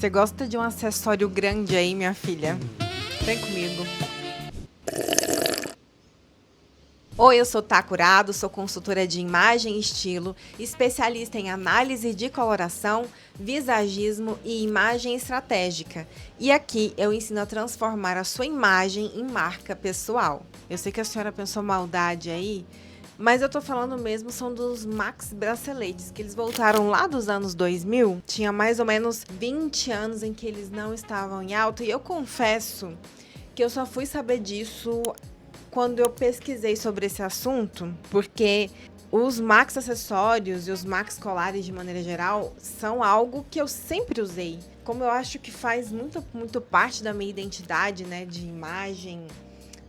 Você gosta de um acessório grande aí, minha filha? Vem comigo. Oi, eu sou Tá Curado, sou consultora de imagem e estilo, especialista em análise de coloração, visagismo e imagem estratégica. E aqui eu ensino a transformar a sua imagem em marca pessoal. Eu sei que a senhora pensou maldade aí, mas eu tô falando mesmo são dos Max braceletes, que eles voltaram lá dos anos 2000. Tinha mais ou menos 20 anos em que eles não estavam em alta e eu confesso que eu só fui saber disso quando eu pesquisei sobre esse assunto, porque os Max acessórios e os Max colares de maneira geral são algo que eu sempre usei. Como eu acho que faz muito parte da minha identidade, né, de imagem,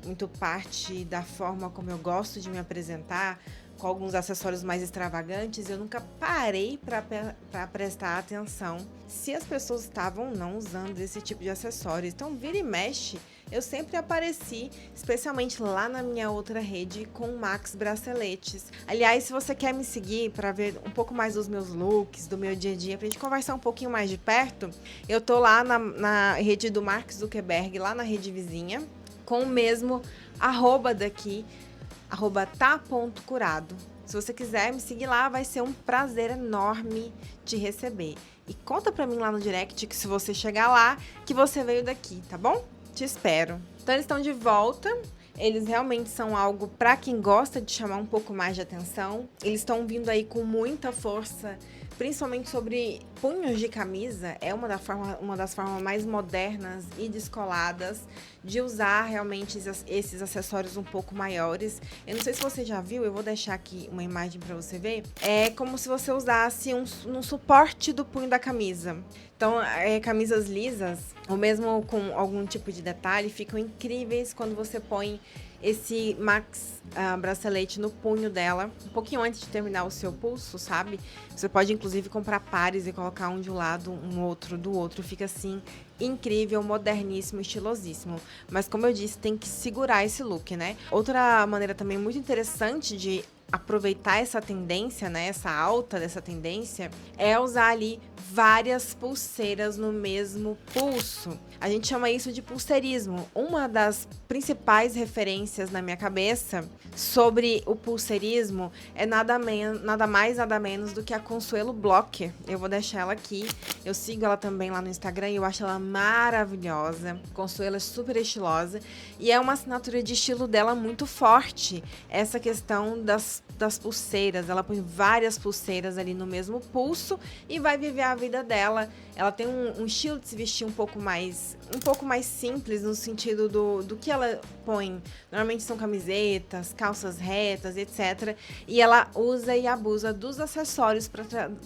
muito parte da forma como eu gosto de me apresentar, com alguns acessórios mais extravagantes, eu nunca parei para prestar atenção se as pessoas estavam ou não usando esse tipo de acessório. Então, vira e mexe, eu sempre apareci, especialmente lá na minha outra rede, com Max braceletes. Aliás, se você quer me seguir para ver um pouco mais dos meus looks, do meu dia a dia, pra gente conversar um pouquinho mais de perto, eu tô lá na rede do Mark Zuckerberg, lá na rede vizinha, com o mesmo arroba daqui, @tá.curado. Se você quiser me seguir lá, vai ser um prazer enorme te receber. E conta pra mim lá no direct que se você chegar lá, que você veio daqui, tá bom? Te espero. Então eles estão de volta. Eles realmente são algo pra quem gosta de chamar um pouco mais de atenção. Eles estão vindo aí com muita força, principalmente sobre punhos de camisa. É uma das formas mais modernas e descoladas de usar realmente esses acessórios um pouco maiores. Eu não sei se você já viu, eu vou deixar aqui uma imagem para você ver. É como se você usasse um suporte do punho da camisa. Então, camisas lisas, ou mesmo com algum tipo de detalhe, ficam incríveis quando você põe esse Max bracelete no punho dela, um pouquinho antes de terminar o seu pulso, sabe? Você pode, inclusive, comprar pares e colocar um de um lado, um outro do outro. Fica, assim, incrível, moderníssimo, estilosíssimo. Mas, como eu disse, tem que segurar esse look, né? Outra maneira também muito interessante de aproveitar essa tendência, né, essa alta dessa tendência, é usar ali várias pulseiras no mesmo pulso. A gente chama isso de pulseirismo. Uma das principais referências na minha cabeça sobre o pulseirismo é nada mais, nada menos do que a Consuelo Blocker. Eu vou deixar ela aqui. Eu sigo ela também lá no Instagram e eu acho ela maravilhosa. Consuelo é super estilosa e é uma assinatura de estilo dela muito forte. Essa questão das pulseiras. Ela põe várias pulseiras ali no mesmo pulso e vai viver a vida dela. Ela tem um estilo de se vestir um pouco mais simples no sentido do que ela põe. Normalmente são camisetas, calças retas, etc. E ela usa e abusa dos acessórios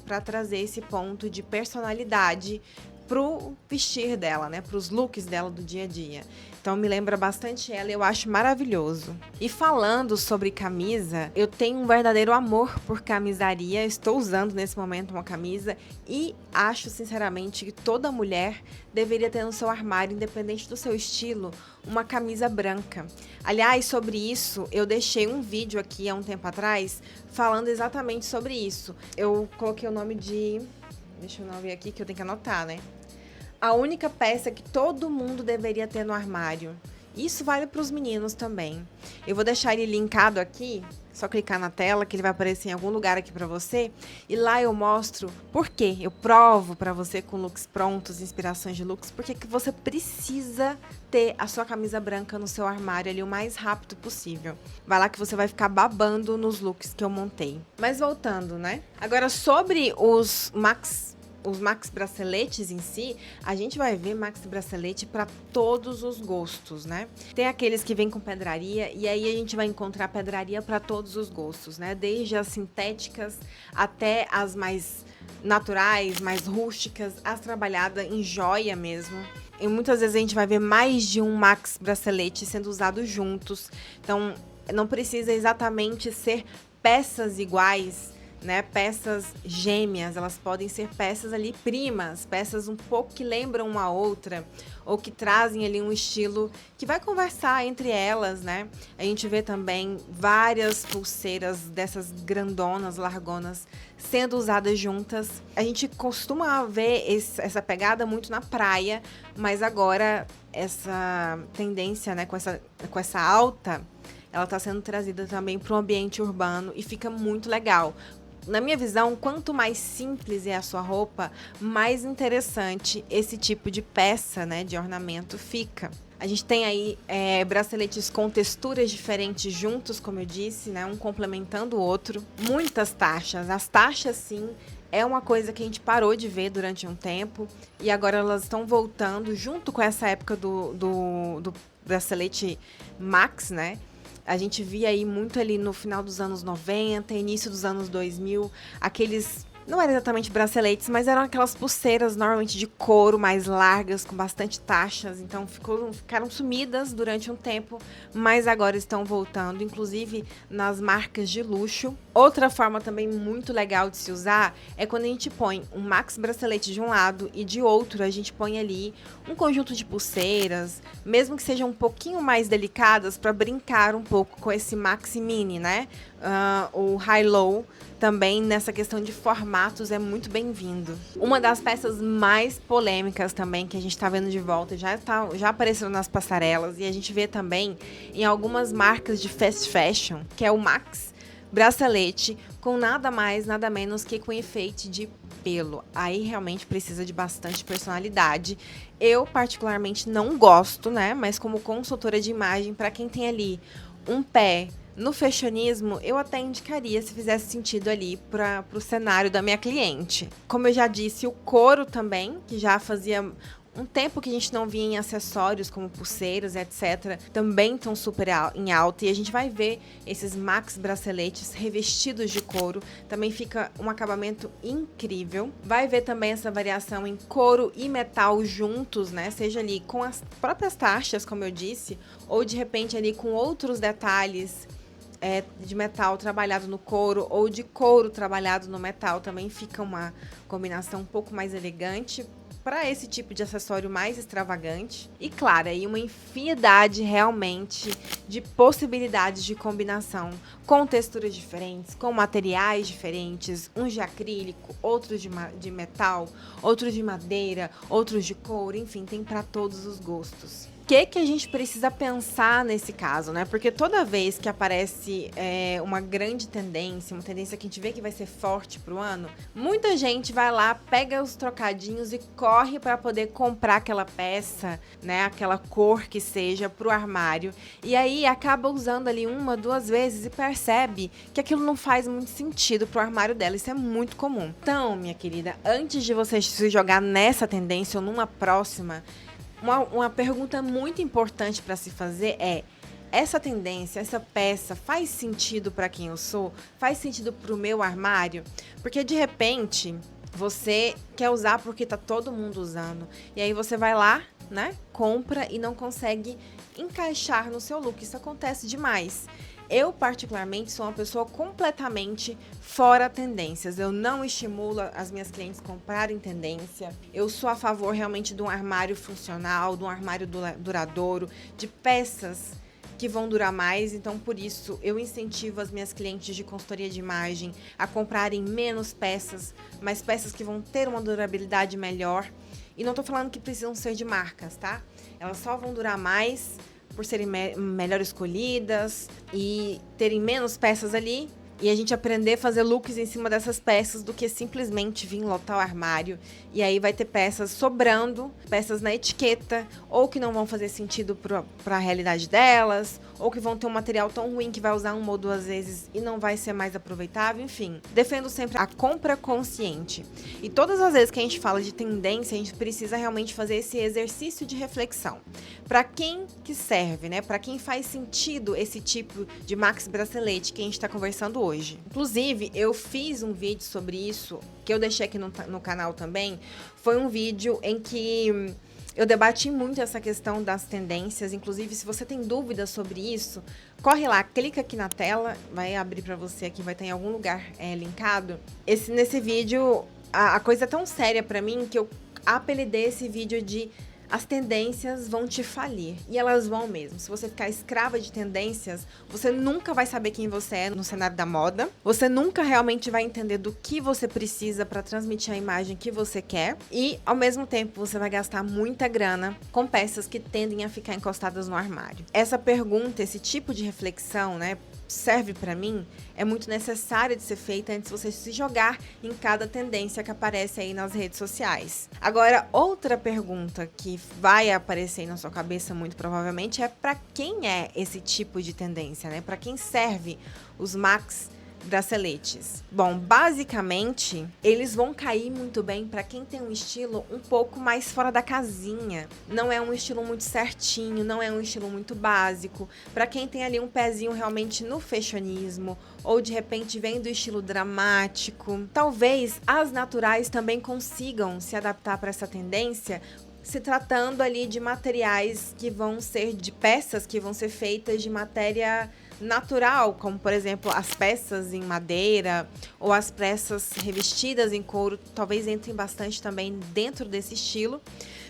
para trazer esse ponto de personalidade pro vestir dela, né? Pros looks dela do dia a dia. Então me lembra bastante ela e eu acho maravilhoso. E falando sobre camisa, eu tenho um verdadeiro amor por camisaria. Estou usando nesse momento uma camisa e acho sinceramente que toda mulher deveria ter no seu armário, independente do seu estilo, uma camisa branca. Aliás, sobre isso, eu deixei um vídeo aqui há um tempo atrás falando exatamente sobre isso. Eu coloquei o nome de... Deixa eu não ver aqui que eu tenho que anotar, né? A única peça que todo mundo deveria ter no armário. Isso vale para os meninos também. Eu vou deixar ele linkado aqui, só clicar na tela que ele vai aparecer em algum lugar aqui para você. E lá eu mostro por quê. Eu provo para você com looks prontos, inspirações de looks, porque que você precisa ter a sua camisa branca no seu armário ali o mais rápido possível. Vai lá que você vai ficar babando nos looks que eu montei. Mas voltando, né? Agora sobre os Max braceletes em si, a gente vai ver Max bracelete para todos os gostos, né? Tem aqueles que vêm com pedraria e aí a gente vai encontrar pedraria para todos os gostos, né? Desde as sintéticas até as mais naturais, mais rústicas, as trabalhadas em joia mesmo. E muitas vezes a gente vai ver mais de um Max bracelete sendo usado juntos. Então, não precisa exatamente ser peças iguais, né, peças gêmeas, elas podem ser peças ali primas, peças um pouco que lembram uma outra, ou que trazem ali um estilo que vai conversar entre elas, né? A gente vê também várias pulseiras dessas grandonas, largonas, sendo usadas juntas. A gente costuma ver essa pegada muito na praia, mas agora essa tendência, né, com essa alta, ela está sendo trazida também para o ambiente urbano e fica muito legal. Na minha visão, quanto mais simples é a sua roupa, mais interessante esse tipo de peça, né, de ornamento fica. A gente tem aí braceletes com texturas diferentes juntos, como eu disse, né, um complementando o outro. Muitas taxas. As taxas, sim, é uma coisa que a gente parou de ver durante um tempo e agora elas estão voltando junto com essa época do bracelete Max, né? A gente via aí muito ali no final dos anos 90, início dos anos 2000, aqueles... Não eram exatamente braceletes, mas eram aquelas pulseiras normalmente de couro, mais largas, com bastante taxas. Então ficaram sumidas durante um tempo, mas agora estão voltando, inclusive nas marcas de luxo. Outra forma também muito legal de se usar é quando a gente põe um Max bracelete de um lado e de outro a gente põe ali um conjunto de pulseiras, mesmo que sejam um pouquinho mais delicadas, para brincar um pouco com esse Max Mini, né? O high-low também nessa questão de formatos é muito bem-vindo. Uma das peças mais polêmicas também que a gente está vendo de volta, já apareceu nas passarelas e a gente vê também em algumas marcas de fast fashion, que é o Max bracelete com nada mais, nada menos que com enfeite de pelo. Aí realmente precisa de bastante personalidade. Eu particularmente não gosto, né? Mas como consultora de imagem, para quem tem ali um pé no fashionismo, eu até indicaria se fizesse sentido ali para o cenário da minha cliente. Como eu já disse, o couro também, que já fazia um tempo que a gente não via em acessórios como pulseiras, etc., também estão super em alta e a gente vai ver esses Max braceletes revestidos de couro, também fica um acabamento incrível. Vai ver também essa variação em couro e metal juntos, né? Seja ali com as próprias taxas, como eu disse, ou de repente ali com outros detalhes de metal trabalhado no couro ou de couro trabalhado no metal, também fica uma combinação um pouco mais elegante para esse tipo de acessório mais extravagante. E claro, aí uma infinidade realmente de possibilidades de combinação com texturas diferentes, com materiais diferentes, uns de acrílico, outros de metal, outros de madeira, outros de couro, enfim, tem para todos os gostos. O que a gente precisa pensar nesse caso, né? Porque toda vez que aparece uma grande tendência, uma tendência que a gente vê que vai ser forte pro ano, muita gente vai lá, pega os trocadinhos e corre para poder comprar aquela peça, né? Aquela cor que seja pro armário. E aí acaba usando ali uma, duas vezes e percebe que aquilo não faz muito sentido pro armário dela. Isso é muito comum. Então, minha querida, antes de você se jogar nessa tendência ou numa próxima, uma pergunta muito importante para se fazer é: essa tendência, essa peça faz sentido para quem eu sou? Faz sentido para o meu armário? Porque de repente você quer usar porque tá todo mundo usando e aí você vai lá, né, compra e não consegue encaixar no seu look. Isso acontece demais. Eu, particularmente, sou uma pessoa completamente fora tendências. Eu não estimulo as minhas clientes a comprarem tendência. Eu sou a favor realmente de um armário funcional, de um armário duradouro, de peças que vão durar mais. Então, por isso, eu incentivo as minhas clientes de consultoria de imagem a comprarem menos peças, mas peças que vão ter uma durabilidade melhor. E não tô falando que precisam ser de marcas, tá? Elas só vão durar mais por serem melhor escolhidas e terem menos peças ali, e a gente aprender a fazer looks em cima dessas peças do que simplesmente vir lotar o armário. E aí vai ter peças sobrando, peças na etiqueta, ou que não vão fazer sentido para a realidade delas, ou que vão ter um material tão ruim que vai usar uma ou duas vezes e não vai ser mais aproveitável. Enfim, defendo sempre a compra consciente. E todas as vezes que a gente fala de tendência, a gente precisa realmente fazer esse exercício de reflexão. Para quem que serve, né? Para quem faz sentido esse tipo de Max bracelete que a gente está conversando hoje. Inclusive, eu fiz um vídeo sobre isso, que eu deixei aqui no canal também. Foi um vídeo em que Eu debati muito essa questão das tendências, inclusive se você tem dúvidas sobre isso, corre lá, clica aqui na tela, vai abrir para você aqui, vai estar em algum lugar linkado. Nesse vídeo, a coisa é tão séria para mim que eu apelidei esse vídeo de as tendências vão te falir. E elas vão mesmo. Se você ficar escrava de tendências, você nunca vai saber quem você é no cenário da moda. Você nunca realmente vai entender do que você precisa para transmitir a imagem que você quer. E, ao mesmo tempo, você vai gastar muita grana com peças que tendem a ficar encostadas no armário. Essa pergunta, esse tipo de reflexão, né, serve para mim, é muito necessária de ser feita antes de você se jogar em cada tendência que aparece aí nas redes sociais. Agora, outra pergunta que vai aparecer aí na sua cabeça muito provavelmente é para quem é esse tipo de tendência, né? Para quem serve os Max braceletes? Bom, basicamente, eles vão cair muito bem para quem tem um estilo um pouco mais fora da casinha. Não é um estilo muito certinho, não é um estilo muito básico. Para quem tem ali um pezinho realmente no fashionismo, ou de repente vem do estilo dramático. Talvez as naturais também consigam se adaptar para essa tendência, se tratando ali de materiais que vão ser de peças que vão ser feitas de matéria natural, como por exemplo as peças em madeira ou as peças revestidas em couro, talvez entrem bastante também dentro desse estilo,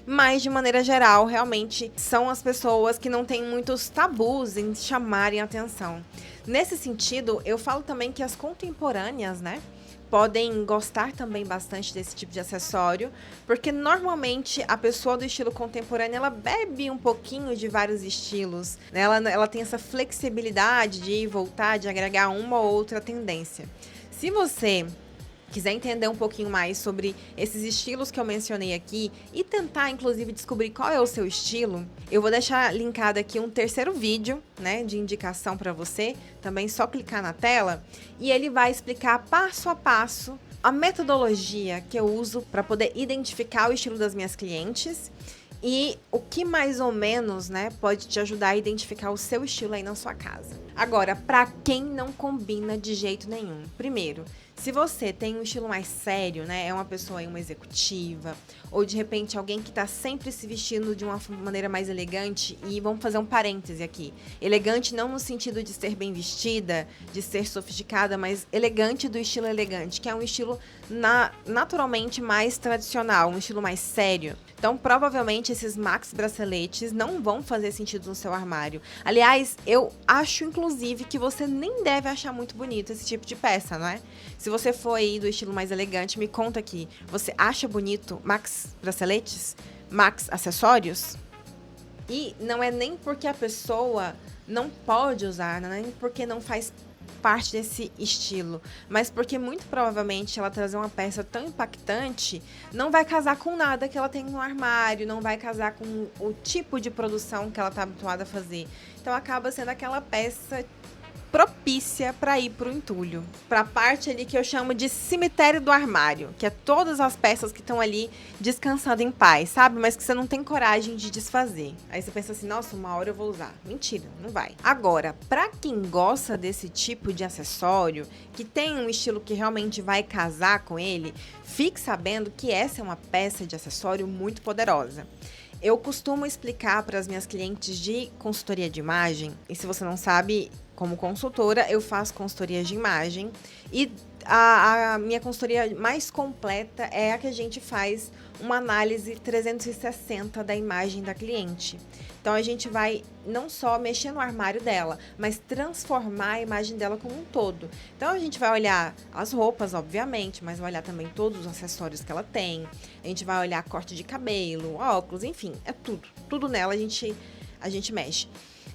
mas de maneira geral realmente são as pessoas que não têm muitos tabus em chamarem atenção. Nesse sentido, eu falo também que as contemporâneas, né, podem gostar também bastante desse tipo de acessório, porque normalmente a pessoa do estilo contemporâneo, ela bebe um pouquinho de vários estilos, né? Ela tem essa flexibilidade de ir e voltar, de agregar uma ou outra tendência. Se você quiser entender um pouquinho mais sobre esses estilos que eu mencionei aqui e tentar, inclusive, descobrir qual é o seu estilo, eu vou deixar linkado aqui um terceiro vídeo, né, de indicação para você, também só clicar na tela, e ele vai explicar passo a passo a metodologia que eu uso para poder identificar o estilo das minhas clientes e o que mais ou menos, né, pode te ajudar a identificar o seu estilo aí na sua casa. Agora, para quem não combina de jeito nenhum, primeiro, se você tem um estilo mais sério, né, é uma pessoa aí, uma executiva, ou de repente alguém que tá sempre se vestindo de uma maneira mais elegante, e vamos fazer um parêntese aqui, elegante não no sentido de ser bem vestida, de ser sofisticada, mas elegante do estilo elegante, que é um estilo naturalmente mais tradicional, um estilo mais sério. Então, provavelmente, esses Max braceletes não vão fazer sentido no seu armário. Aliás, eu acho, inclusive, que você nem deve achar muito bonito esse tipo de peça, não é? Se você for aí do estilo mais elegante, me conta aqui. Você acha bonito Max braceletes? Max acessórios? E não é nem porque a pessoa não pode usar, não é nem porque não faz parte desse estilo, mas porque muito provavelmente ela trazer uma peça tão impactante não vai casar com nada que ela tem no armário, não vai casar com o tipo de produção que ela está habituada a fazer. Então acaba sendo aquela peça propícia para ir pro entulho, para a parte ali que eu chamo de cemitério do armário, que é todas as peças que estão ali descansando em paz, sabe? Mas que você não tem coragem de desfazer. Aí você pensa assim, nossa, uma hora eu vou usar. Mentira, não vai. Agora, para quem gosta desse tipo de acessório, que tem um estilo que realmente vai casar com ele, fique sabendo que essa é uma peça de acessório muito poderosa. Eu costumo explicar para as minhas clientes de consultoria de imagem, e se você não sabe, como consultora, eu faço consultorias de imagem, e a minha consultoria mais completa é a que a gente faz uma análise 360 da imagem da cliente. Então, a gente vai não só mexer no armário dela, mas transformar a imagem dela como um todo. Então, a gente vai olhar as roupas, obviamente, mas vai olhar também todos os acessórios que ela tem. A gente vai olhar corte de cabelo, óculos, enfim, é tudo. Tudo nela a gente mexe.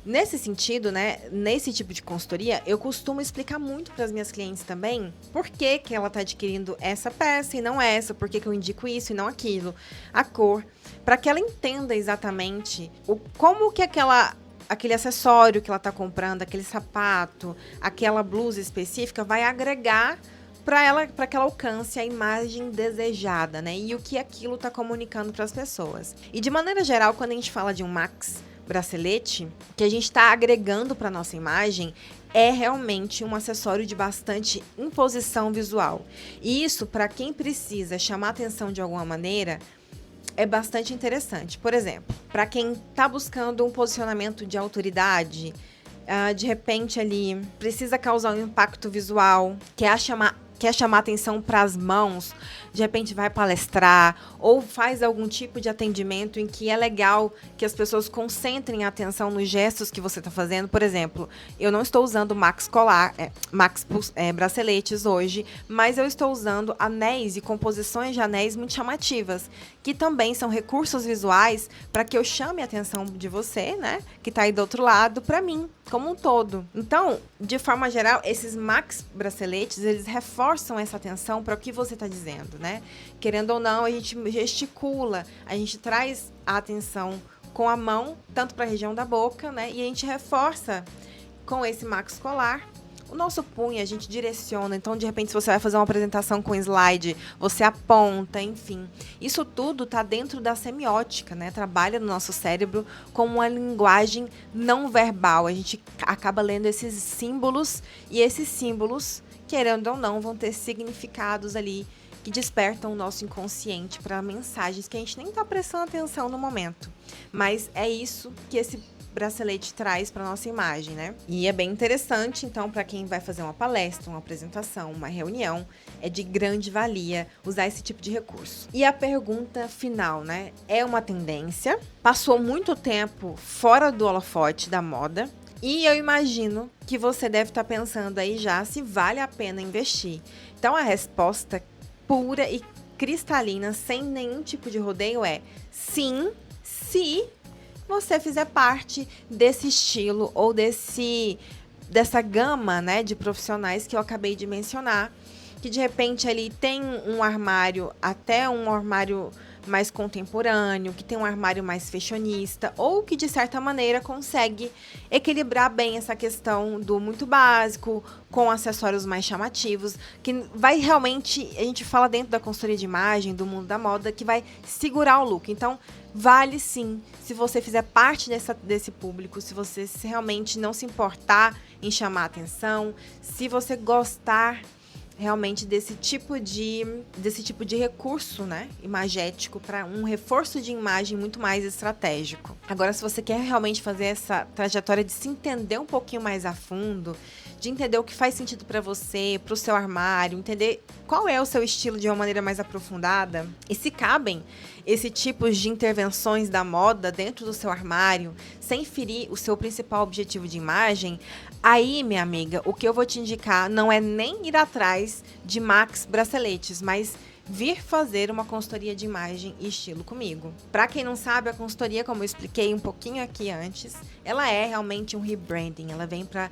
Nesse sentido, né, nesse tipo de consultoria, eu costumo explicar muito para as minhas clientes também por que que ela está adquirindo essa peça e não essa, por que que eu indico isso e não aquilo, a cor, para que ela entenda exatamente como que aquele acessório que ela está comprando, aquele sapato, aquela blusa específica vai agregar para que ela alcance a imagem desejada, né? E o que aquilo está comunicando para as pessoas. E de maneira geral, quando a gente fala de um Max bracelete, que a gente está agregando para nossa imagem, é realmente um acessório de bastante imposição visual. E isso, para quem precisa chamar atenção de alguma maneira, é bastante interessante. Por exemplo, para quem está buscando um posicionamento de autoridade, de repente ali precisa causar um impacto visual, quer chamar atenção para as mãos, de repente vai palestrar ou faz algum tipo de atendimento em que é legal que as pessoas concentrem a atenção nos gestos que você está fazendo. Por exemplo, eu não estou usando braceletes hoje, mas eu estou usando anéis e composições de anéis muito chamativas, que também são recursos visuais para que eu chame a atenção de você, né, que está aí do outro lado, para mim, como um todo. Então, de forma geral, esses Max braceletes, eles reforçam essa atenção para o que você está dizendo, né? Querendo ou não, a gente gesticula, a gente traz a atenção com a mão, tanto para a região da boca, né? E a gente reforça com esse Max colar. O nosso punho, a gente direciona. Então, de repente, se você vai fazer uma apresentação com slide, você aponta, enfim. Isso tudo está dentro da semiótica, né? Trabalha no nosso cérebro com uma linguagem não verbal. A gente acaba lendo esses símbolos, e esses símbolos, querendo ou não, vão ter significados ali que despertam o nosso inconsciente para mensagens que a gente nem está prestando atenção no momento. Mas é isso que esse bracelete traz para nossa imagem, né? E é bem interessante, então, para quem vai fazer uma palestra, uma apresentação, uma reunião, é de grande valia usar esse tipo de recurso. E a pergunta final, né? É uma tendência, passou muito tempo fora do holofote da moda, e eu imagino que você deve estar pensando aí já se vale a pena investir. Então, a resposta pura e cristalina, sem nenhum tipo de rodeio, é sim, se você fizer parte desse estilo ou dessa gama, né, de profissionais que eu acabei de mencionar, que de repente ali tem um armário, até um armário mais contemporâneo, que tem um armário mais fashionista, ou que de certa maneira consegue equilibrar bem essa questão do muito básico com acessórios mais chamativos, que vai realmente, a gente fala dentro da consultoria de imagem, do mundo da moda, que vai segurar o look. Então, vale sim, se você fizer parte desse público, se você realmente não se importar em chamar atenção, se você gostar realmente desse tipo de recurso, né, imagético, para um reforço de imagem muito mais estratégico. Agora, se você quer realmente fazer essa trajetória de se entender um pouquinho mais a fundo, de entender o que faz sentido para você, para o seu armário, entender qual é o seu estilo de uma maneira mais aprofundada, e se cabem esse tipo de intervenções da moda dentro do seu armário, sem ferir o seu principal objetivo de imagem, aí, minha amiga, o que eu vou te indicar não é nem ir atrás de Max braceletes, mas vir fazer uma consultoria de imagem e estilo comigo. Para quem não sabe, a consultoria, como eu expliquei um pouquinho aqui antes, ela é realmente um rebranding, ela vem para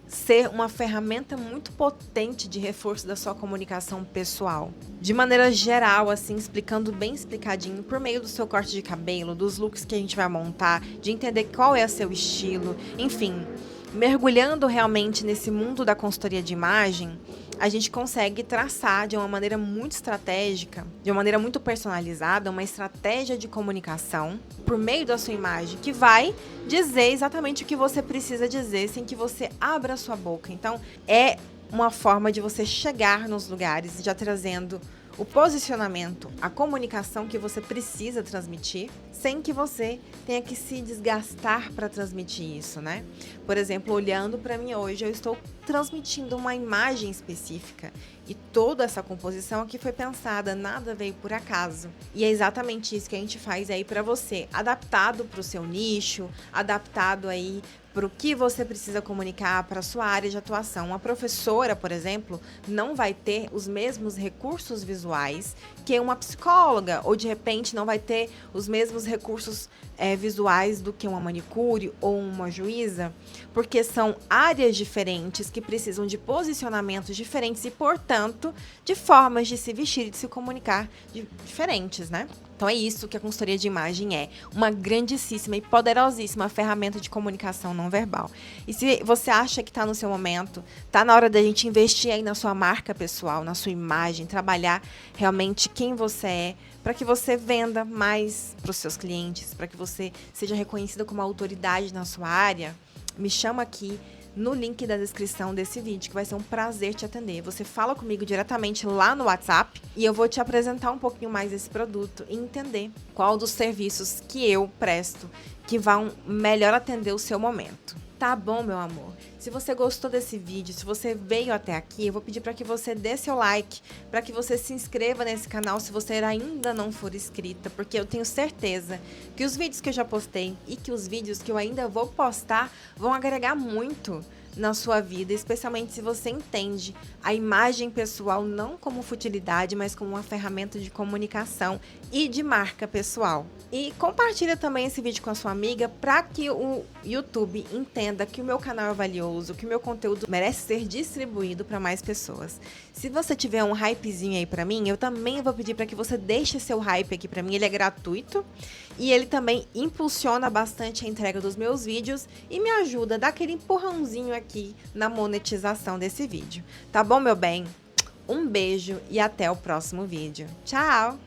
ser uma ferramenta muito potente de reforço da sua comunicação pessoal. De maneira geral, assim, explicando bem explicadinho, por meio do seu corte de cabelo, dos looks que a gente vai montar, de entender qual é o seu estilo, enfim, mergulhando realmente nesse mundo da consultoria de imagem, a gente consegue traçar de uma maneira muito estratégica, de uma maneira muito personalizada, uma estratégia de comunicação por meio da sua imagem que vai dizer exatamente o que você precisa dizer sem que você abra a sua boca. Então, é uma forma de você chegar nos lugares já trazendo o posicionamento, a comunicação que você precisa transmitir, sem que você tenha que se desgastar para transmitir isso, né? Por exemplo, olhando para mim hoje, eu estou transmitindo uma imagem específica e toda essa composição aqui foi pensada, nada veio por acaso. E é exatamente isso que a gente faz aí para você, adaptado para o seu nicho, adaptado aí para o que você precisa comunicar para a sua área de atuação. Uma professora, por exemplo, não vai ter os mesmos recursos visuais que uma psicóloga, ou de repente não vai ter os mesmos recursos visuais do que uma manicure ou uma juíza, porque são áreas diferentes que precisam de posicionamentos diferentes e, portanto, de formas de se vestir e de se comunicar diferentes, né? Então é isso que a consultoria de imagem é, uma grandíssima e poderosíssima ferramenta de comunicação não verbal. E se você acha que está no seu momento, está na hora da gente investir aí na sua marca pessoal, na sua imagem, trabalhar realmente quem você é, para que você venda mais para os seus clientes, para que você seja reconhecida como autoridade na sua área, me chama aqui no link da descrição desse vídeo, que vai ser um prazer te atender. Você fala comigo diretamente lá no WhatsApp e eu vou te apresentar um pouquinho mais desse produto e entender qual dos serviços que eu presto que vão melhor atender o seu momento. Tá bom, meu amor? Se você gostou desse vídeo, se você veio até aqui, eu vou pedir para que você dê seu like, para que você se inscreva nesse canal se você ainda não for inscrita, porque eu tenho certeza que os vídeos que eu já postei e que os vídeos que eu ainda vou postar vão agregar muito na sua vida, especialmente se você entende a imagem pessoal não como futilidade, mas como uma ferramenta de comunicação e de marca pessoal. E compartilha também esse vídeo com a sua amiga para que o YouTube entenda que o meu canal é valioso, que o meu conteúdo merece ser distribuído para mais pessoas. Se você tiver um hypezinho aí para mim, eu também vou pedir para que você deixe seu hype aqui para mim, ele é gratuito e ele também impulsiona bastante a entrega dos meus vídeos e me ajuda a dar aquele empurrãozinho aqui na monetização desse vídeo. Tá bom, meu bem? Um beijo e até o próximo vídeo. Tchau!